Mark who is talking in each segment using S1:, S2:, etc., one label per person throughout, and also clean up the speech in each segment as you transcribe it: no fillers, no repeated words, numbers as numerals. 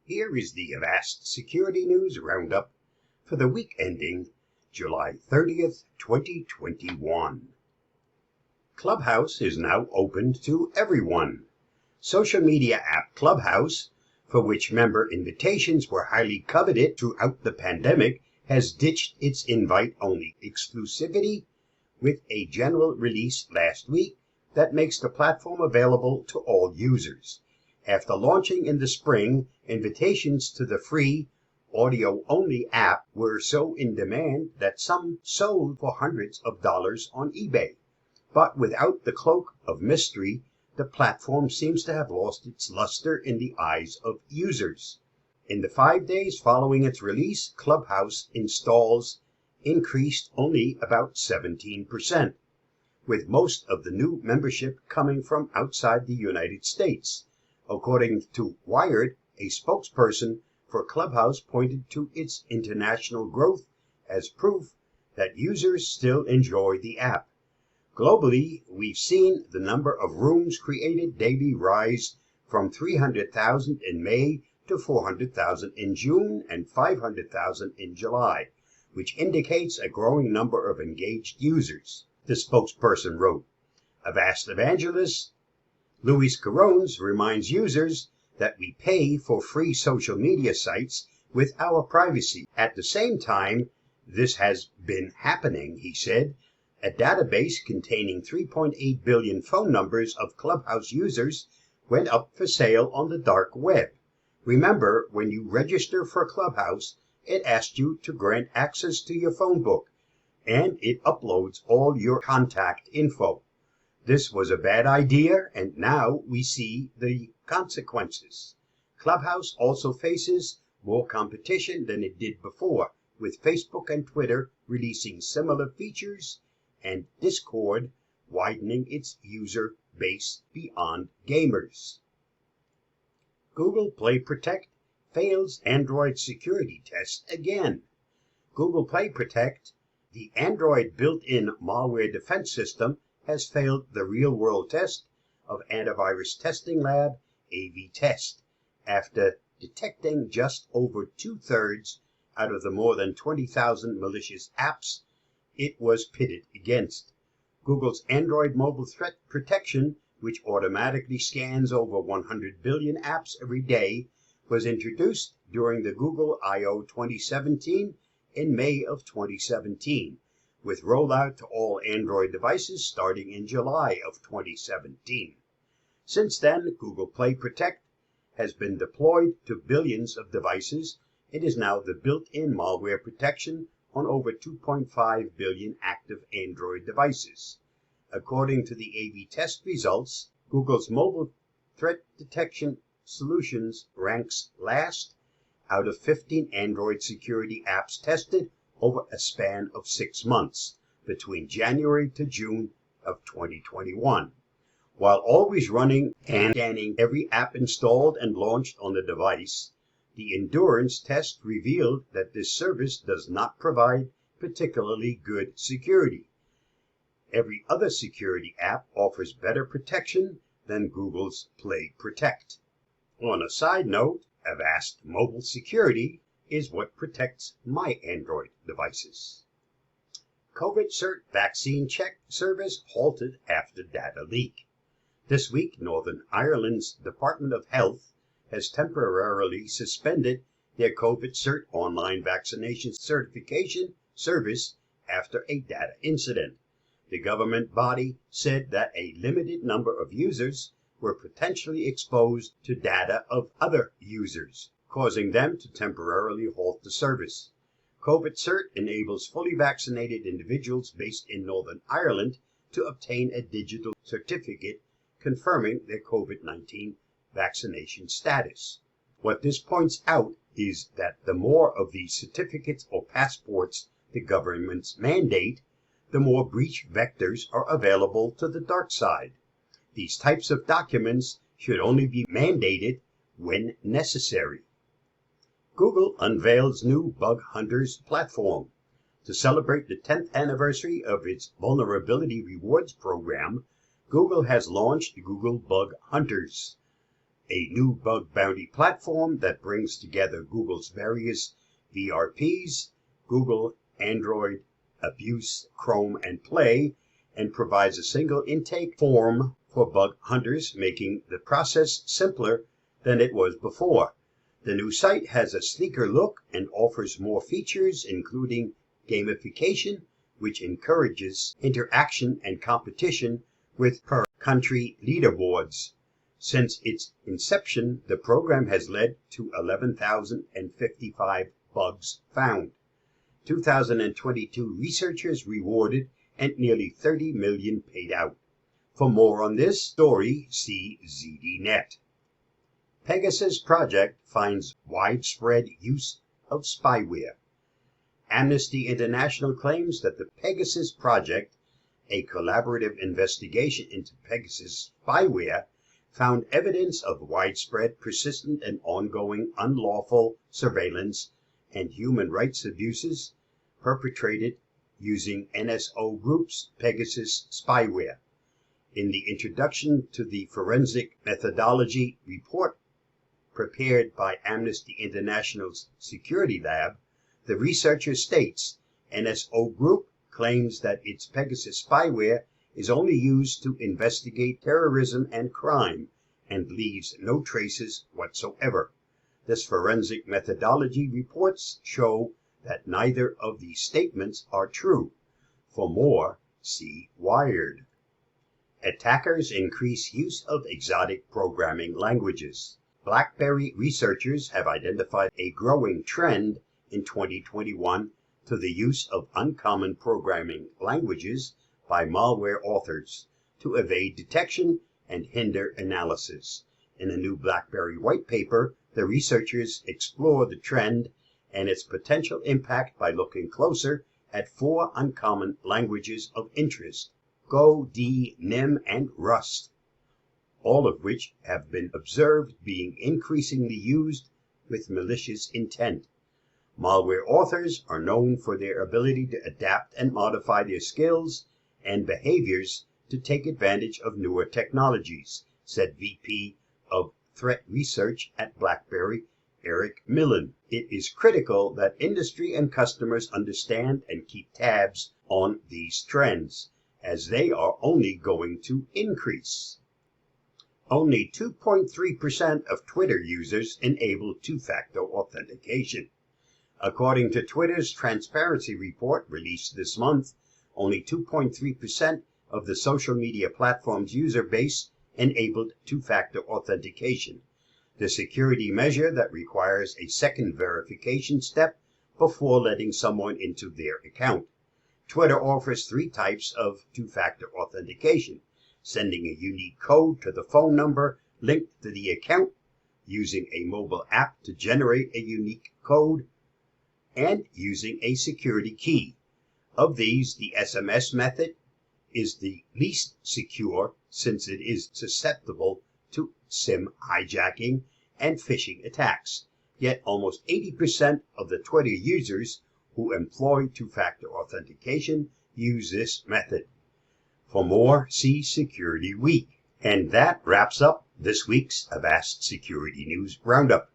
S1: Here is the Avast Security News Roundup for the week ending July 30th, 2021. Clubhouse is now open to everyone. Social media app Clubhouse, for which member invitations were highly coveted throughout the pandemic, has ditched its invite-only exclusivity with a general release last week that makes the platform available to all users. After launching in the spring, invitations to the free audio-only app were so in demand that some sold for hundreds of dollars on eBay. But without the cloak of mystery, the platform seems to have lost its luster in the eyes of users. In the 5 days following its release, Clubhouse installs increased only about 17%, with most of the new membership coming from outside the United States. According to Wired, a spokesperson for Clubhouse pointed to its international growth as proof that users still enjoy the app. Globally, we've seen the number of rooms created daily rise from 300,000 in May to 400,000 in June and 500,000 in July, which indicates a growing number of engaged users, the spokesperson wrote. Avast evangelist Luis Carones reminds users that we pay for free social media sites with our privacy. At the same time this has been happening, he said, a database containing 3.8 billion phone numbers of Clubhouse users went up for sale on the dark web. Remember, when you register for Clubhouse, it asks you to grant access to your phone book, and it uploads all your contact info. This was a bad idea, and now we see the consequences. Clubhouse also faces more competition than it did before, with Facebook and Twitter releasing similar features and Discord widening its user base beyond gamers. Google Play Protect fails Android security test again. Google Play Protect, the Android built-in malware defense system, has failed the real-world test of antivirus testing lab AV-Test after detecting just over 2/3 out of the more than 20,000 malicious apps it was pitted against. Google's Android mobile threat protection, which automatically scans over 100 billion apps every day, was introduced during the Google I/O 2017 in May of 2017. With rollout to all Android devices starting in July of 2017. Since then, Google Play Protect has been deployed to billions of devices. It is now the built-in malware protection on over 2.5 billion active Android devices. According to the AV-Test results, Google's mobile threat detection solutions ranks last out of 15 Android security apps tested over a span of 6 months, between January to June of 2021. While always running and scanning every app installed and launched on the device, the endurance test revealed that this service does not provide particularly good security. Every other security app offers better protection than Google's Play Protect. On a side note, Avast Mobile Security is what protects my Android devices. COVIDCert vaccine check service halted after data leak. This week, Northern Ireland's Department of Health has temporarily suspended their COVIDCert online vaccination certification service after a data incident. The government body said that a limited number of users were potentially exposed to data of other users, causing them to temporarily halt the service. COVIDCert enables fully vaccinated individuals based in Northern Ireland to obtain a digital certificate confirming their COVID-19 vaccination status. What this points out is that the more of these certificates or passports the governments mandate, the more breach vectors are available to the dark side. These types of documents should only be mandated when necessary. Google unveils new bughunters platform. To celebrate the 10th anniversary of its vulnerability rewards program, Google has launched Google Bug Hunters. a new bug bounty platform that brings together Google's various VRPs, Google, Android, Abuse, Chrome, and Play, and provides a single intake form for bug hunters, making the process simpler than it was before. The new site has a sleeker look and offers more features, including gamification, which encourages interaction and competition with per-country leaderboards. Since its inception, the program has led to 11,055 bugs found, 2022 researchers rewarded, and nearly 30 million paid out. For more on this story, see ZDNet. Pegasus project finds widespread use of spyware. Amnesty International claims that the Pegasus project, a collaborative investigation into Pegasus spyware, found evidence of widespread, persistent, and ongoing unlawful surveillance and human rights abuses perpetrated using NSO Group's Pegasus spyware. In the introduction to the forensic methodology report prepared by Amnesty International's Security Lab, the researcher states NSO Group claims that its Pegasus spyware is only used to investigate terrorism and crime and leaves no traces whatsoever. This forensic methodology reports show that neither of these statements are true. For more, see Wired. Attackers increase use of exotic programming languages. BlackBerry researchers have identified a growing trend in 2021 to the use of uncommon programming languages by malware authors to evade detection and hinder analysis. In a new BlackBerry white paper, the researchers explore the trend and its potential impact by looking closer at 4 uncommon languages of interest: Go, D, Nim, and Rust, all of which have been observed being increasingly used with malicious intent. Malware authors are known for their ability to adapt and modify their skills and behaviors to take advantage of newer technologies, said VP of Threat Research at BlackBerry, Eric Millen. It is critical that industry and customers understand and keep tabs on these trends, as they are only going to increase. Only 2.3% of Twitter users enable two-factor authentication. According to Twitter's transparency report released this month, only 2.3% of the social media platform's user base enabled two-factor authentication, the security measure that requires a second verification step before letting someone into their account. Twitter offers 3 types of two-factor authentication: sending a unique code to the phone number linked to the account, using a mobile app to generate a unique code, and using a security key. Of these, the SMS method is the least secure since it is susceptible to SIM hijacking and phishing attacks. Yet almost 80% of the Twitter users who employ two-factor authentication use this method. For more, see Security Week. And that wraps up this week's Avast Security News Roundup.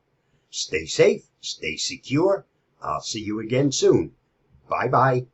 S1: Stay safe, stay secure. I'll see you again soon. Bye-bye.